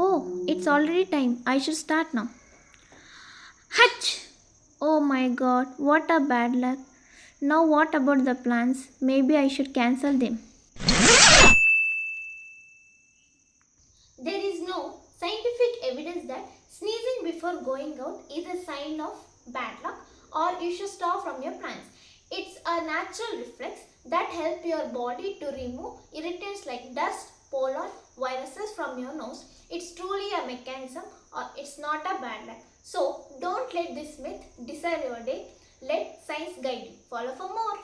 Oh, it's already time. I should start now. Hatch! Oh my god, what a bad luck. Now, what about the plans? Maybe I should cancel them. There is no scientific evidence that sneezing before going out is a sign of bad luck or you should stop from your plans. It's a natural reflex that helps your body to remove irritants like dust, pollen, viruses from your nose. It's truly a mechanism or it's not a bad luck. So don't let this myth decide your day. Let science guide you. Follow for more.